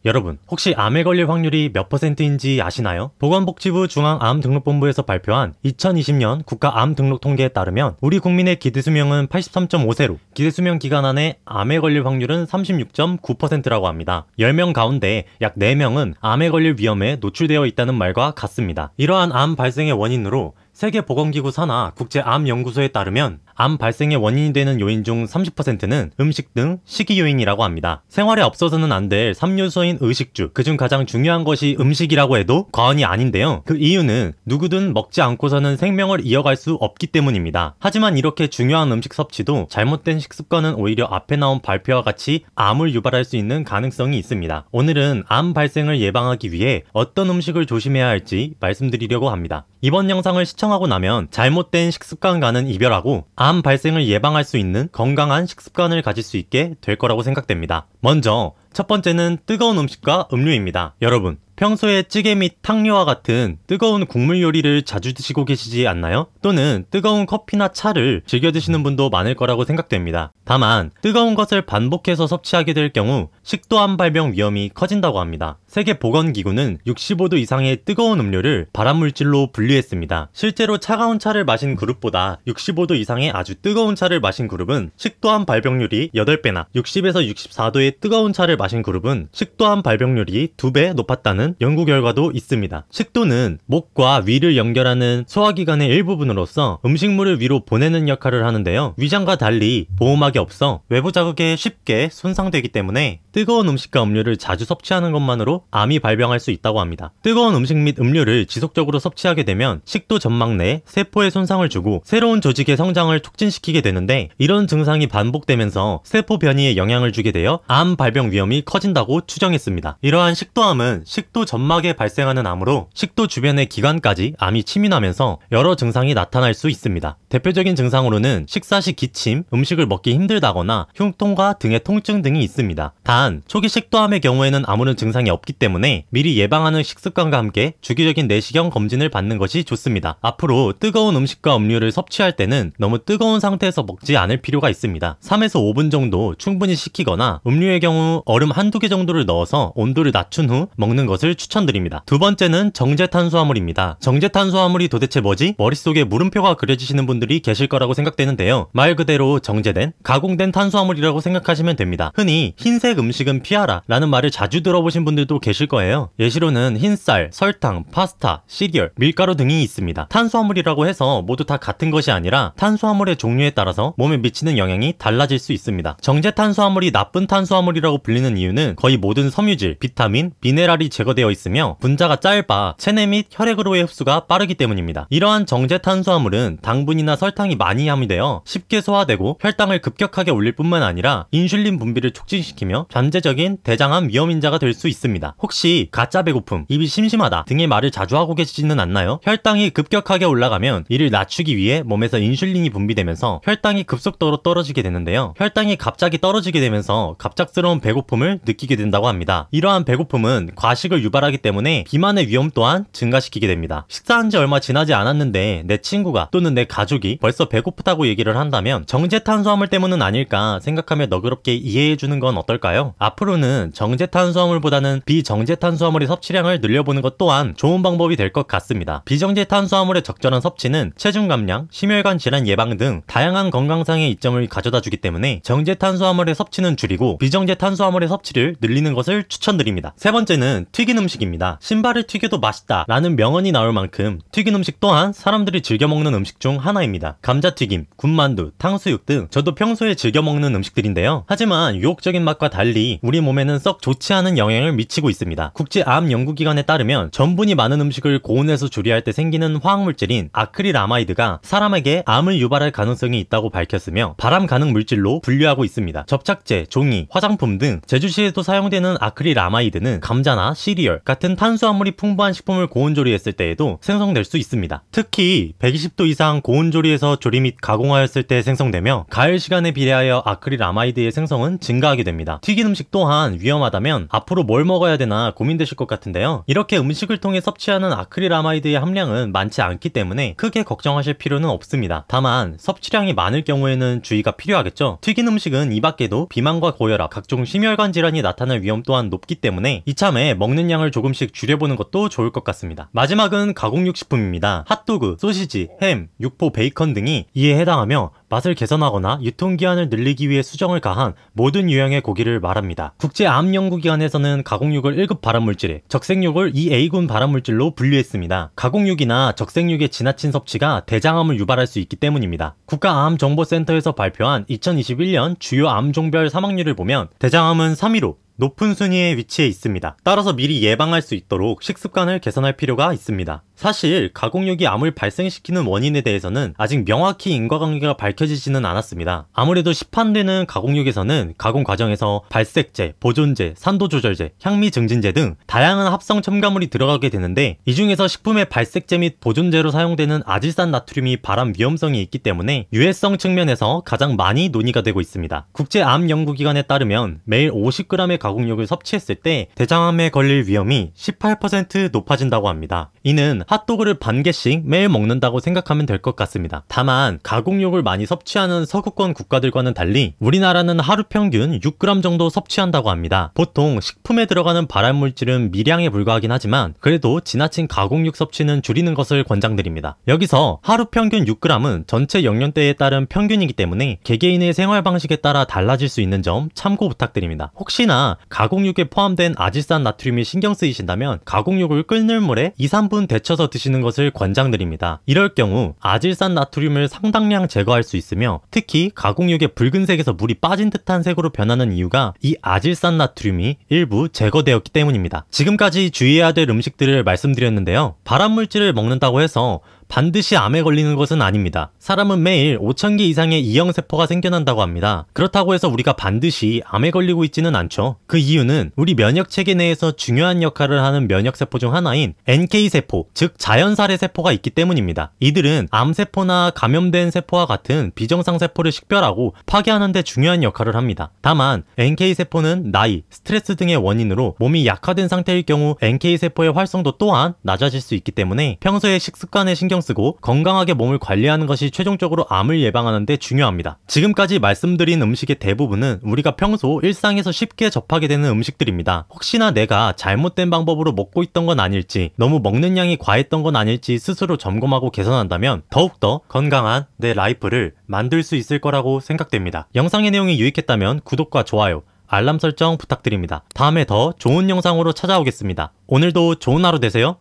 여러분, 혹시 암에 걸릴 확률이 몇 %인지 아시나요? 보건복지부 중앙암등록본부에서 발표한 2020년 국가암 등록 통계에 따르면 우리 국민의 기대수명은 83.5세로 기대수명 기간 안에 암에 걸릴 확률은 36.9%라고 합니다. 10명 가운데 약 4명은 암에 걸릴 위험에 노출되어 있다는 말과 같습니다. 이러한 암 발생의 원인으로 세계보건기구 산하 국제암연구소에 따르면 암 발생의 원인이 되는 요인 중 30%는 음식 등 식이 요인이라고 합니다. 생활에 없어서는 안 될 3요소인 의식주, 그중 가장 중요한 것이 음식이라고 해도 과언이 아닌데요. 그 이유는 누구든 먹지 않고서는 생명을 이어갈 수 없기 때문입니다. 하지만 이렇게 중요한 음식 섭취도 잘못된 식습관은 오히려 앞에 나온 발표와 같이 암을 유발할 수 있는 가능성이 있습니다. 오늘은 암 발생을 예방하기 위해 어떤 음식을 조심해야 할지 말씀드리려고 합니다. 이번 영상을 시청하고 나면 잘못된 식습관과는 이별하고 암 발생을 예방할 수 있는 건강한 식습관을 가질 수 있게 될 거라고 생각됩니다. 먼저 첫 번째는 뜨거운 음식과 음료입니다. 여러분, 평소에 찌개 및 탕류와 같은 뜨거운 국물 요리를 자주 드시고 계시지 않나요? 또는 뜨거운 커피나 차를 즐겨 드시는 분도 많을 거라고 생각됩니다. 다만 뜨거운 것을 반복해서 섭취하게 될 경우 식도암 발병 위험이 커진다고 합니다. 세계보건기구는 65도 이상의 뜨거운 음료를 발암물질로 분류했습니다. 실제로 차가운 차를 마신 그룹보다 65도 이상의 아주 뜨거운 차를 마신 그룹은 식도암 발병률이 8배나 60에서 64도의 뜨거운 차를 마신 그룹은 식도암 발병률이 2배 높았다는 연구 결과도 있습니다. 식도는 목과 위를 연결하는 소화기관의 일부분으로서 음식물을 위로 보내는 역할을 하는데요. 위장과 달리 보호막이 없어 외부 자극에 쉽게 손상되기 때문에 뜨거운 음식과 음료를 자주 섭취하는 것만으로 암이 발병할 수 있다고 합니다. 뜨거운 음식 및 음료를 지속적으로 섭취하게 되면 식도 점막 내 세포에 손상을 주고 새로운 조직의 성장을 촉진시키게 되는데, 이런 증상이 반복되면서 세포 변이에 영향을 주게 되어 암 발병 위험이 커진다고 추정했습니다. 이러한 식도암은 식도 점막에 발생하는 암으로 식도 주변의 기관까지 암이 침입하면서 여러 증상이 나타날 수 있습니다. 대표적인 증상으로는 식사 시 기침, 음식을 먹기 힘들다거나 흉통과 등의 통증 등이 있습니다. 단, 초기 식도암의 경우에는 아무런 증상이 없기 때문에 미리 예방하는 식습관과 함께 주기적인 내시경 검진을 받는 것이 좋습니다. 앞으로 뜨거운 음식과 음료를 섭취할 때는 너무 뜨거운 상태에서 먹지 않을 필요가 있습니다. 3에서 5분 정도 충분히 식히거나 음료의 경우 얼음 한두 개 정도를 넣어서 온도를 낮춘 후 먹는 것을 추천드립니다. 두 번째는 정제탄수화물입니다. 정제탄수화물이 도대체 뭐지? 머릿속에 물음표가 그려지시는 분들이 계실 거라고 생각되는데요. 말 그대로 정제된, 가공된 탄수화물이라고 생각하시면 됩니다. 흔히 흰색 음식은 피하라 라는 말을 자주 들어보신 분들도 계실 거예요. 예시로는 흰쌀, 설탕, 파스타, 시리얼, 밀가루 등이 있습니다. 탄수화물이라고 해서 모두 다 같은 것이 아니라 탄수화물의 종류에 따라서 몸에 미치는 영향이 달라질 수 있습니다. 정제탄수화물이 나쁜 탄수화물이라고 불리는 이유는 거의 모든 섬유질, 비타민, 미네랄이 제거되어 있으며 분자가 짧아 체내 및 혈액으로의 흡수가 빠르기 때문입니다. 이러한 정제탄수화물은 당분이나 설탕이 많이 함유되어 쉽게 소화되고 혈당을 급격하게 올릴 뿐만 아니라 인슐린 분비를 촉진시키며 잠재적인 대장암 위험인자가 될 수 있습니다. 혹시 가짜 배고픔, 입이 심심하다 등의 말을 자주 하고 계시지는 않나요? 혈당이 급격하게 올라가면 이를 낮추기 위해 몸에서 인슐린이 분비되면서 혈당이 급속도로 떨어지게 되는데요. 혈당이 갑자기 떨어지게 되면서 갑작스러운 배고픔을 느끼게 된다고 합니다. 이러한 배고픔은 과식을 유발하기 때문에 비만의 위험 또한 증가시키게 됩니다. 식사한 지 얼마 지나지 않았는데 내 친구가 또는 내 가족이 벌써 배고프다고 얘기를 한다면 정제탄수화물 때문은 아닐까 생각하며 너그럽게 이해해주는 건 어떨까요? 앞으로는 정제탄수화물보다는 비정제탄수화물의 섭취량을 늘려보는 것 또한 좋은 방법이 될 것 같습니다. 비정제탄수화물의 적절한 섭취는 체중 감량, 심혈관 질환 예방 등 다양한 건강상의 이점을 가져다 주기 때문에 정제탄수화물의 섭취는 줄이고 비정제탄수화물의 섭취를 늘리는 것을 추천드립니다. 세 번째는 튀긴 음식입니다. 신발을 튀겨도 맛있다 라는 명언이 나올 만큼 튀긴 음식 또한 사람들이 즐겨 먹는 음식 중 하나입니다. 감자튀김, 군만두, 탕수육 등 저도 평소에 즐겨 먹는 음식들인데요. 하지만 유혹적인 맛과 달리 우리 몸에는 썩 좋지 않은 영향을 미치고 있습니다. 국제암연구기관에 따르면 전분이 많은 음식을 고온에서 조리할 때 생기는 화학물질인 아크릴아마이드가 사람에게 암을 유발할 가능성이 있다고 밝혔으며 발암 가능 물질로 분류하고 있습니다. 접착제, 종이, 화장품 등 제주시에도 사용되는 아크릴아마이드는 감자나 시리얼, 시리얼 같은 탄수화물이 풍부한 식품을 고온조리했을 때에도 생성될 수 있습니다. 특히 120도 이상 고온조리에서 조리 및 가공하였을 때 생성되며 가열 시간에 비례하여 아크릴아마이드의 생성은 증가하게 됩니다. 튀긴 음식 또한 위험하다면 앞으로 뭘 먹어야 되나 고민되실 것 같은데요. 이렇게 음식을 통해 섭취하는 아크릴아마이드의 함량은 많지 않기 때문에 크게 걱정하실 필요는 없습니다. 다만 섭취량이 많을 경우에는 주의가 필요하겠죠. 튀긴 음식은 이 밖에도 비만과 고혈압, 각종 심혈관 질환이 나타날 위험 또한 높기 때문에 이참에 먹는 양을 조금씩 줄여보는 것도 좋을 것 같습니다. 마지막은 가공육식품입니다. 핫도그, 소시지, 햄, 육포, 베이컨 등이 이에 해당하며 맛을 개선하거나 유통기한을 늘리기 위해 수정을 가한 모든 유형의 고기를 말합니다. 국제암연구기관에서는 가공육을 1급 발암물질에, 적색육을 2A군 발암물질로 분류했습니다. 가공육이나 적색육의 지나친 섭취가 대장암을 유발할 수 있기 때문입니다. 국가암정보센터에서 발표한 2021년 주요 암종별 사망률을 보면 대장암은 3위로 높은 순위에 위치해 있습니다. 따라서 미리 예방할 수 있도록 식습관을 개선할 필요가 있습니다. 사실 가공육이 암을 발생시키는 원인에 대해서는 아직 명확히 인과관계가 밝혀지지는 않았습니다. 아무래도 시판되는 가공육에서는 가공 과정에서 발색제, 보존제, 산도조절제, 향미 증진제 등 다양한 합성 첨가물이 들어가게 되는데 이 중에서 식품의 발색제 및 보존제로 사용되는 아질산 나트륨이 발암 위험성이 있기 때문에 유해성 측면에서 가장 많이 논의가 되고 있습니다. 국제암연구기관에 따르면 매일 50g의 가공육을 섭취했을 때 대장암에 걸릴 위험이 18% 높아진다고 합니다. 이는 핫도그를 반 개씩 매일 먹는다고 생각하면 될 것 같습니다. 다만 가공육을 많이 섭취하는 서구권 국가들과는 달리 우리나라는 하루 평균 6g 정도 섭취한다고 합니다. 보통 식품에 들어가는 발암물질은 미량에 불과하긴 하지만 그래도 지나친 가공육 섭취는 줄이는 것을 권장드립니다. 여기서 하루 평균 6g은 전체 영양대에 따른 평균이기 때문에 개개인의 생활 방식에 따라 달라질 수 있는 점 참고 부탁드립니다. 혹시나 가공육에 포함된 아질산 나트륨이 신경 쓰이신다면 가공육을 끓는 물에 2-3분 데쳐서 드시는 것을 권장드립니다. 이럴 경우 아질산 나트륨을 상당량 제거할 수 있으며 특히 가공육의 붉은색에서 물이 빠진 듯한 색으로 변하는 이유가 이 아질산 나트륨이 일부 제거되었기 때문입니다. 지금까지 주의해야 될 음식들을 말씀드렸는데요. 발암물질을 먹는다고 해서 반드시 암에 걸리는 것은 아닙니다. 사람은 매일 5,000개 이상의 이형세포가 생겨난다고 합니다. 그렇다고 해서 우리가 반드시 암에 걸리고 있지는 않죠. 그 이유는 우리 면역체계 내에서 중요한 역할을 하는 면역세포 중 하나인 NK세포, 즉 자연살해 세포가 있기 때문입니다. 이들은 암세포나 감염된 세포와 같은 비정상세포를 식별하고 파괴하는 데 중요한 역할을 합니다. 다만 NK세포는 나이, 스트레스 등의 원인으로 몸이 약화된 상태일 경우 NK세포의 활성도 또한 낮아질 수 있기 때문에 평소에 식습관에 신경 쓰고 건강하게 몸을 관리하는 것이 최종적으로 암을 예방하는 데 중요합니다. 지금까지 말씀드린 음식의 대부분은 우리가 평소 일상에서 쉽게 접하게 되는 음식들입니다. 혹시나 내가 잘못된 방법으로 먹고 있던 건 아닐지, 너무 먹는 양이 과했던 건 아닐지 스스로 점검하고 개선한다면 더욱더 건강한 내 라이프를 만들 수 있을 거라고 생각됩니다. 영상의 내용이 유익했다면 구독과 좋아요, 알람 설정 부탁드립니다. 다음에 더 좋은 영상으로 찾아오겠습니다. 오늘도 좋은 하루 되세요.